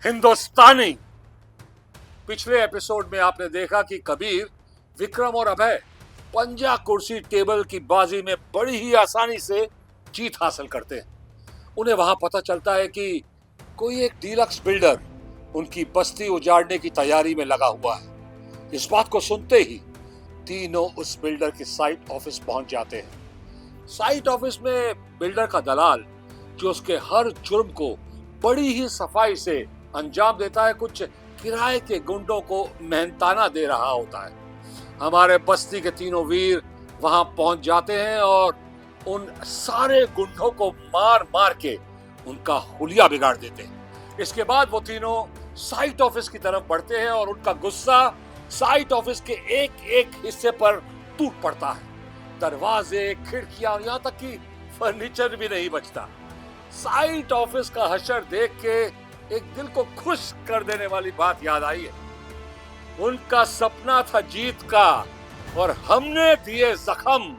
हिंदुस्तानी। पिछले एपिसोड में आपने देखा कि कबीर, विक्रम और अभय पंजा कुर्सी टेबल की बाजी में बड़ी ही आसानी से जीत हासिल करते हैं। उन्हें वहां पता चलता है कि कोई एक डीलक्स बिल्डर उनकी बस्ती उजाड़ने की तैयारी में लगा हुआ है। इस बात को सुनते ही तीनों उस बिल्डर के साइट ऑफिस पहुंच जाते हैं। साइट ऑफिस में बिल्डर का दलाल, जो उसके हर जुर्म को बड़ी ही सफाई से अंजाम देता है, कुछ किराए के गुंडों को मेहनताना दे रहा होता है। हमारे बस्ती के तीनों वीर वहां पहुंच जाते हैं और उन सारे गुंडों को मार मार के उनका हुलिया बिगाड़ देते हैं। इसके बाद वो तीनों साइट ऑफिस की तरफ बढ़ते हैं और उनका गुस्सा साइट ऑफिस के एक एक हिस्से पर टूट पड़ता है। दरवाजे, खिड़कियां और यहां तक कि फर्नीचर भी नहीं बचता। साइट ऑफिस का हशर देख के एक दिल को खुश कर देने वाली बात याद आई है। उनका सपना था जीत का और हमने दिए जख्म,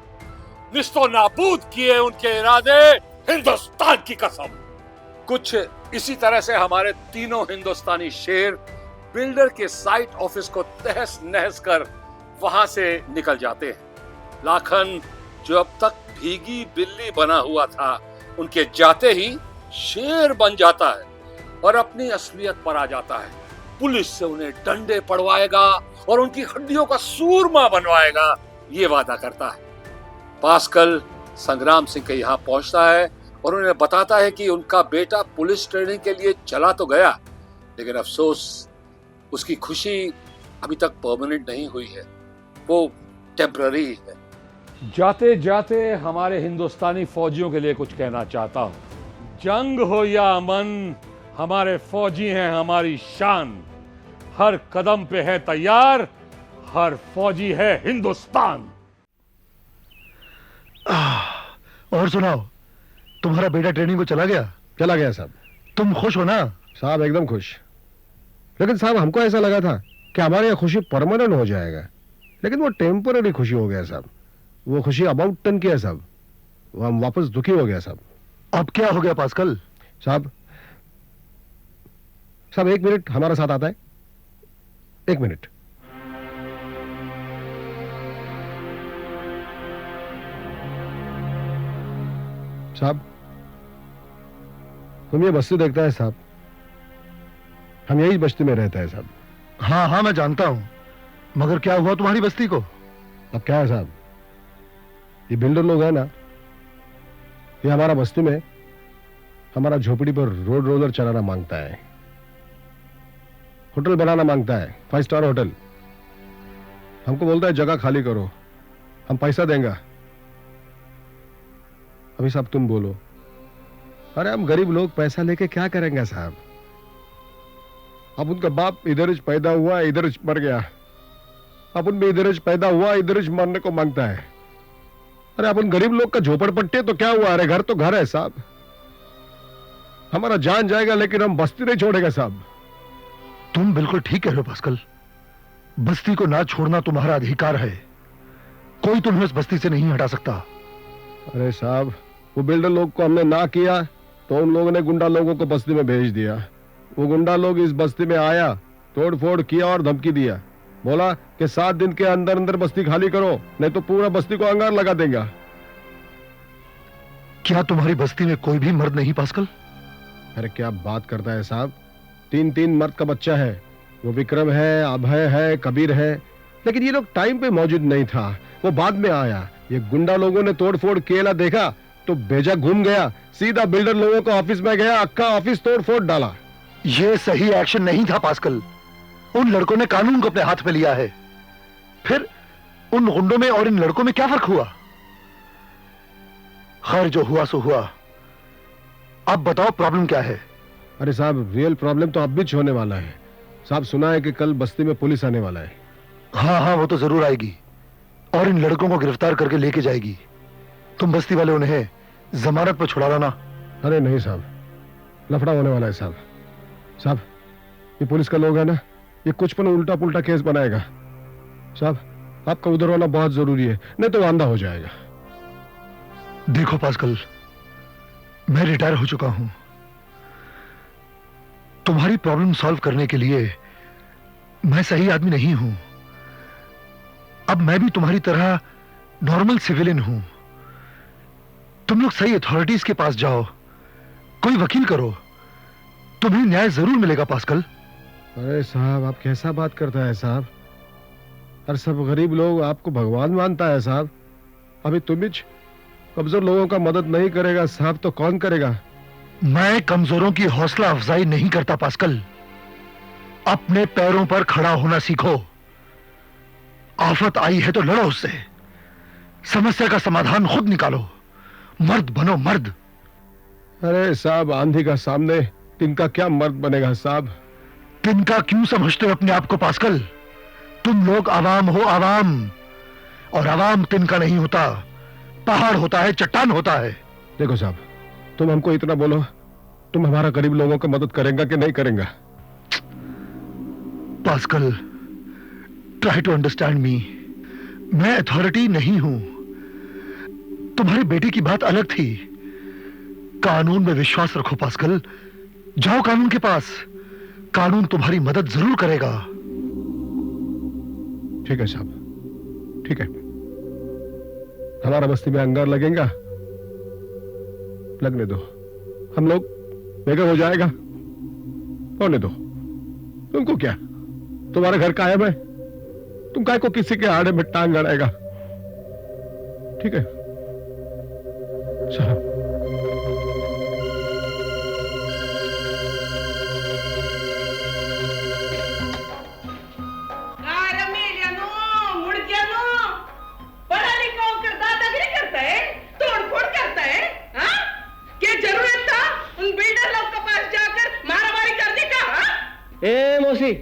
निस्तो नाबूद किए उनके इरादे, हिंदुस्तान की कसम। कुछ इसी तरह से हमारे तीनों हिंदुस्तानी शेर बिल्डर के साइट ऑफिस को तहस नहस कर वहां से निकल जाते हैं। लाखन, जो अब तक भीगी बिल्ली बना हुआ था, उनके जाते ही शेर बन जाता है और अपनी असलियत पर आ जाता है। पुलिस से उन्हें डंडे पड़वाएगा और उनकी हड्डियों का सूरमा बनवाएगा, ये वादा करता है। पास्कल संग्राम सिंह के यहाँ पहुंचता है और उन्हें बताता है कि उनका बेटा पुलिस ट्रेनिंग के लिए चला तो गया, लेकिन अफसोस उसकी खुशी अभी तक परमानेंट नहीं हुई है, वो टेम्पररी है। जाते जाते हमारे हिंदुस्तानी फौजियों के लिए कुछ कहना चाहता हूं। जंग हो या अमन, हमारे फौजी हैं हमारी शान। हर कदम पे है तैयार, हर फौजी है हिंदुस्तान। और सुनाओ, तुम्हारा बेटा ट्रेनिंग को चला गया? चला गया साहब। तुम खुश हो ना? साहब एकदम खुश। लेकिन साहब हमको ऐसा लगा था कि हमारे यहाँ खुशी परमानेंट हो जाएगा, लेकिन वो टेम्पररी खुशी हो गया साहब। वो खुशी अबाउट टर्न किया साहब, वो हम वापस दुखी हो गया साहब। अब क्या हो गया पास्कल? साहब साहब एक मिनट हमारा साथ आता है, एक मिनट। साहब तुम ये बस्ती देखता है साहब, हम यही बस्ती में रहता है साहब। हाँ हाँ मैं जानता हूं, मगर क्या हुआ तुम्हारी बस्ती को? अब क्या है साहब, ये बिल्डर लोग हैं ना, ये हमारा बस्ती में हमारा झोपड़ी पर रोड रोलर चलाना मांगता है, होटल बनाना मांगता है, 5 स्टार होटल। हमको बोलता है जगह खाली करो, हम पैसा देंगे। अभी साहब तुम बोलो, अरे हम गरीब लोग पैसा लेके क्या करेंगे साहब? अब उनका बाप इधर ही पैदा हुआ, इधर ही मर गया, अपन भी इधर ही पैदा हुआ, इधर ही मरने को मांगता है। अरे अपन गरीब लोग का झोपड़पट्टी है तो क्या हुआ, अरे घर तो घर है साहब। हमारा जान जाएगा लेकिन हम बस्ती नहीं छोड़ेगा साहब। तुम बिल्कुल ठीक कह रहे हो पास्कल, बस्ती को ना छोड़ना तुम्हारा अधिकार है, कोई तुम्हें उस बस्ती से नहीं हटा सकता। अरे साहब वो बिल्डर लोग को हमने ना किया तो उन लोगों ने गुंडा लोगों को बस्ती में भेज दिया। वो गुंडा लोग इस बस्ती में आया, तोड़ फोड़ किया और धमकी दिया, बोला कि 7 दिन के अंदर अंदर बस्ती खाली करो, नहीं तो पूरा बस्ती को अंगार लगा देंगे। क्या तुम्हारी बस्ती में कोई भी मर्द नहीं पास्कल? अरे क्या बात करता है साहब, 3 मर्द का बच्चा है, वो विक्रम है, अभय है, कबीर है, लेकिन ये लोग टाइम पे मौजूद नहीं था, वो बाद में आया। ये गुंडा लोगों ने तोड़ फोड़ केला देखा तो भेजा घूम गया, सीधा बिल्डर लोगों का ऑफिस में गया, अक्का ऑफिस तोड़ फोड़ डाला। ये सही एक्शन नहीं था पास्कल, उन लड़कों ने कानून को अपने हाथ में लिया है। फिर उन गुंडों में और इन लड़कों में क्या फर्क हुआ? खैर जो हुआ सो हुआ, अब बताओ प्रॉब्लम क्या है? अरे साहब रियल प्रॉब्लम तो अब भी होने वाला है साहब। सुना है कि कल बस्ती में पुलिस आने वाला है। हाँ हाँ वो तो जरूर आएगी और इन लड़कों को गिरफ्तार करके लेके जाएगी। तुम बस्ती वाले उन्हें जमानत पर छुड़ा लाना। अरे नहीं साहब, लफड़ा होने वाला है साहब। साहब ये पुलिस का लोग है ना, ये कुछ पर उल्टा पुल्टा केस बनाएगा साहब। आपका उधर होना बहुत जरूरी है, नहीं तो वांदा हो जाएगा। देखो पास्कल, मैं रिटायर हो चुका हूं, तुम्हारी प्रॉब्लम सॉल्व करने के लिए मैं सही आदमी नहीं हूं। अब मैं भी तुम्हारी तरह नॉर्मल सिविलियन हूं। तुम लोग सही अथॉरिटीज के पास जाओ, कोई वकील करो, तुम्हें न्याय जरूर मिलेगा पास्कल। अरे साहब, आप कैसा बात करता है साहब? अरे सब गरीब लोग आपको भगवान मानता है साहब। अभी तुम ही कमजोर लोगों का मदद नहीं करेगा साहब तो कौन करेगा? मैं कमजोरों की हौसला अफजाई नहीं करता पास्कल। अपने पैरों पर खड़ा होना सीखो। आफत आई है तो लड़ो उससे, समस्या का समाधान खुद निकालो, मर्द बनो मर्द। अरे साहब, आंधी का सामने तिनका क्या मर्द बनेगा साहब? तिनका क्यों समझते हो अपने आप को पास्कल? तुम लोग आवाम हो, आवाम। और आवाम तिनका नहीं होता, पहाड़ होता है, चट्टान होता है। देखो साहब, तुम हमको इतना बोलो, तुम हमारा गरीब लोगों की मदद करेंगे कि नहीं करेंगे? Pascal, try to understand me. मैं अथॉरिटी नहीं हूं। तुम्हारे बेटे की बात अलग थी। कानून में विश्वास रखो पास्कल। जाओ कानून के पास, कानून तुम्हारी मदद जरूर करेगा। ठीक है साहब, ठीक है। हमारा बस्ती में अंगार लगेगा, लगने दो। हम लोग बेघर हो जाएगा, होने दो। तुमको क्या, तुम्हारा घर कायम है, तुम काय को किसी के आड़े में टांग अड़ाएगा? ठीक है चलो। ए मौसी,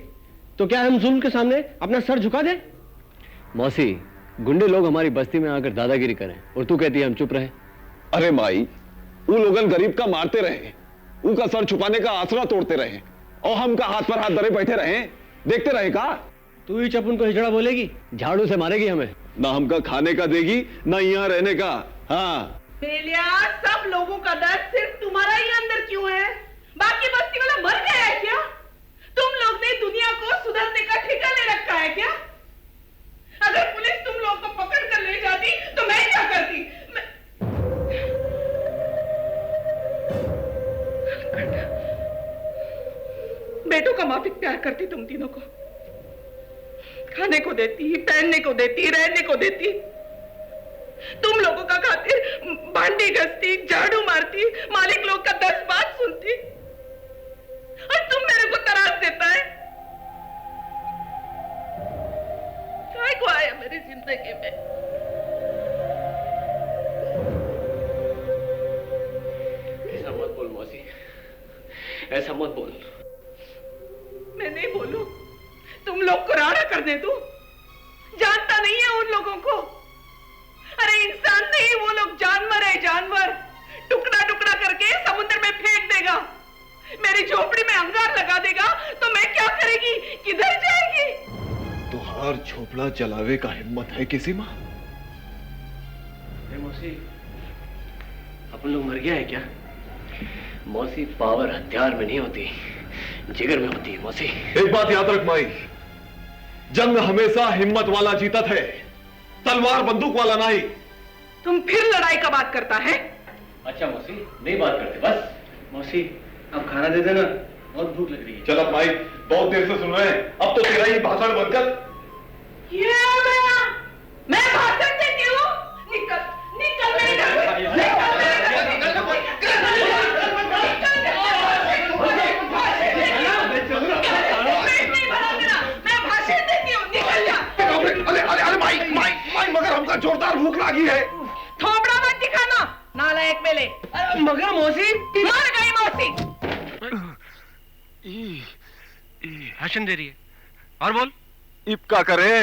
तो क्या हम जुल्म के सामने अपना सर झुका दें? मौसी, गुंडे लोग हमारी बस्ती में आकर दादागिरी करें और तू कहती है हम चुप रहे? अरे माई, वो लोगन गरीब का मारते रहे, उनका सर छुपाने का आसरा तोड़ते रहे और हम का हाथ पर हाथ धरे बैठे रहे, देखते रहे का? तू ही चप उनको हिजड़ा बोलेगी, झाड़ू से मारेगी हमें। ना हमका खाने का देगी, ना यहाँ रहने का। हाँ सब लोगों का दर्द सिर्फ तुम्हारा ही अंदर क्यों है? बाकी बस्ती वाला मर गया है क्या? तुम लोग ने दुनिया को सुधरने का ठेका ले रखा है क्या? अगर पुलिस तुम लोग को पकड़ कर ले जाती तो मैं क्या करती? बेटों का माफिक प्यार करती तुम तीनों को, खाने को देती, पहनने को देती, रहने को देती। तुम लोगों का खातिर भांडी घसती, झाड़ू मारती, मालिक लोग का 10 बात सुनती, और तुम मेरे को तराश देता है। काय को आया मेरी जिंदगी में? ऐसा मत बोल मौसी, ऐसा मत बोल। मैं नहीं बोलूं, तुम लोग को राड़ा करने दो। जानता नहीं है उन लोगों को। अरे इंसान नहीं, वो लोग जानवर है, जानवर। टुकड़ा टुकड़ा करके समुद्र में फेंक देगा, मेरी झोपड़ी में अंगार लगा देगा, तो मैं क्या करेगी, किधर जाएगी? तुहार झोपड़ा जलावे का हिम्मत है किसी माँ? मौसी, अपन लोग मर गया है क्या? मौसी, पावर हथियार में नहीं होती, जिगर में होती है मौसी। एक बात याद रख माई, जंग हमेशा हिम्मत वाला जीतत है, तलवार बंदूक वाला नहीं। तुम फिर लड़ाई का बात करता है? अच्छा मौसी, नहीं बात करते बस। मौसी, अब खाना दे देना, बहुत भूख लग रही है। चल अब माई, बहुत देर से सुन रहे हैं, अब तो तेरा ही भाषण बंद कर। मैं भाषण देती हूँ? निकल निकल मेरे घर से, निकल मेरे घर से, निकल। मैं भाषण देती हूँ, निकल जा। अरे अरे अरे माई माई माई, मगर हमका जोरदार भूख लगी है। थोपड़ा मत दिखाना, नालायक मेले। मगर मौसी, मर गई मौसी। भाषण दे रही है, और बोल। इब्का करे,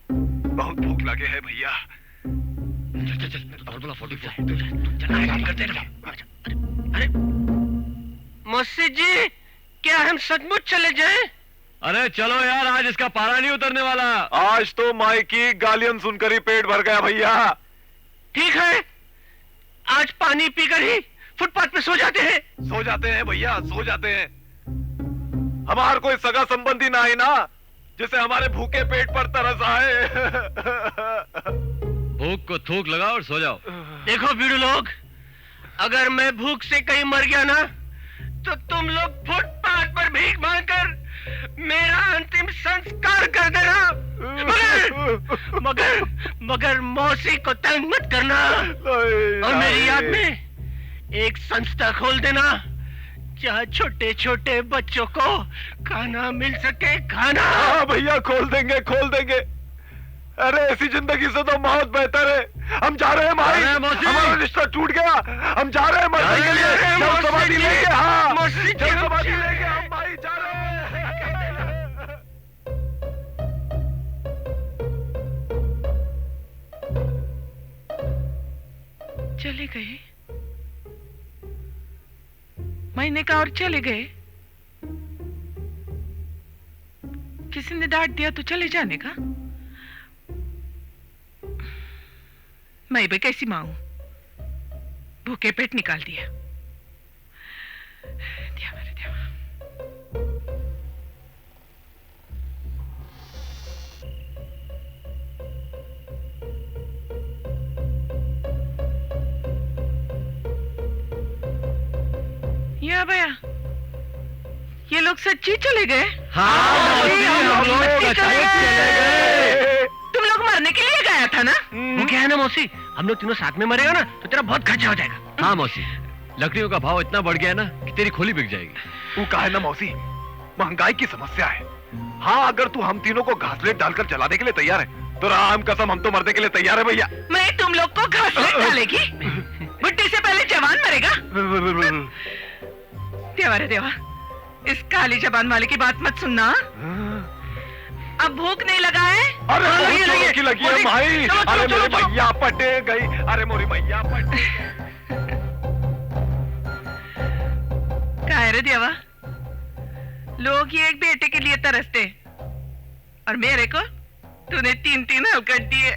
बहुत भूख लगे है भैया। चल चल चल, और बोला 44 चल काम करते हैं। अरे मौसी जी, क्या हम सचमुच चले जाएं? अरे चलो यार, आज इसका पारा नहीं उतरने वाला। आज तो माई की गालियन सुनकर ही पेट भर गया भैया। ठीक है, आज पानी पीकर ही फुटपाथ पे सो जाते हैं। सो जाते हैं भैया, सो जाते हैं। हमार कोई सगा संबंधी ना है ना जिसे हमारे भूखे पेट पर तरस आए। भूख को थूक लगाओ और सो जाओ। देखो बीड़ू लोग, अगर मैं भूख से कहीं मर गया ना तो तुम लोग फुटपाथ पर भीख मांगकर मेरा अंतिम संस्कार कर देना। मगर मौसी को तंग मत करना और मेरी याद में एक संस्था खोल देना जहाँ छोटे छोटे बच्चों को खाना मिल सके। खाना। हाँ भैया, खोल देंगे। अरे ऐसी जिंदगी से तो मौत बेहतर है। हम जा रहे हैं भाई, हमारा रिश्ता टूट गया। हम जा रहे हैं मरने के लिए। जल समाधि लेके, हाँ जल समाधि लेके हम भाई जा रहे हैं। चले गए, महीने का और चले गए। किसी ने डांट दिया तो चले जाने का। मैं भी कैसी मां हूं, भूखे पेट निकाल दिया। देवा रे देवा। या भैया, ये लोग सच्ची चले गए। हाँ, हम लोग सच्ची चले गए। तुम लोग मरने के लिए गया था ना? वो क्या है ना मौसी, हम लोग तीनों साथ में मरेगा ना तो तेरा बहुत खर्चा हो जाएगा। हाँ मौसी, लकड़ियों का भाव इतना बढ़ गया ना कि तेरी खोली बिक जाएगी। वो कहा है ना मौसी, महंगाई की समस्या है। हाँ, अगर तू हम तीनों को घासलेट डालकर जलाने के लिए तैयार है तो राम कसम हम तो मरने के लिए तैयार है भैया। मैं तुम लोग को घासलेट डालेगी? बुढ़ी से पहले जवान मरेगा। देवा रे देवा, इस काली जबान वाले की बात मत सुनना। अब भूख नहीं लगा है? अरे बहुत की लगी है भाई। अरे मेरी मैया पटे गई। अरे मोरी मैया पटे। क्या रे देवा, लोग ये एक बेटे के लिए तरसते और मेरे को तूने 3 हल कर दिए।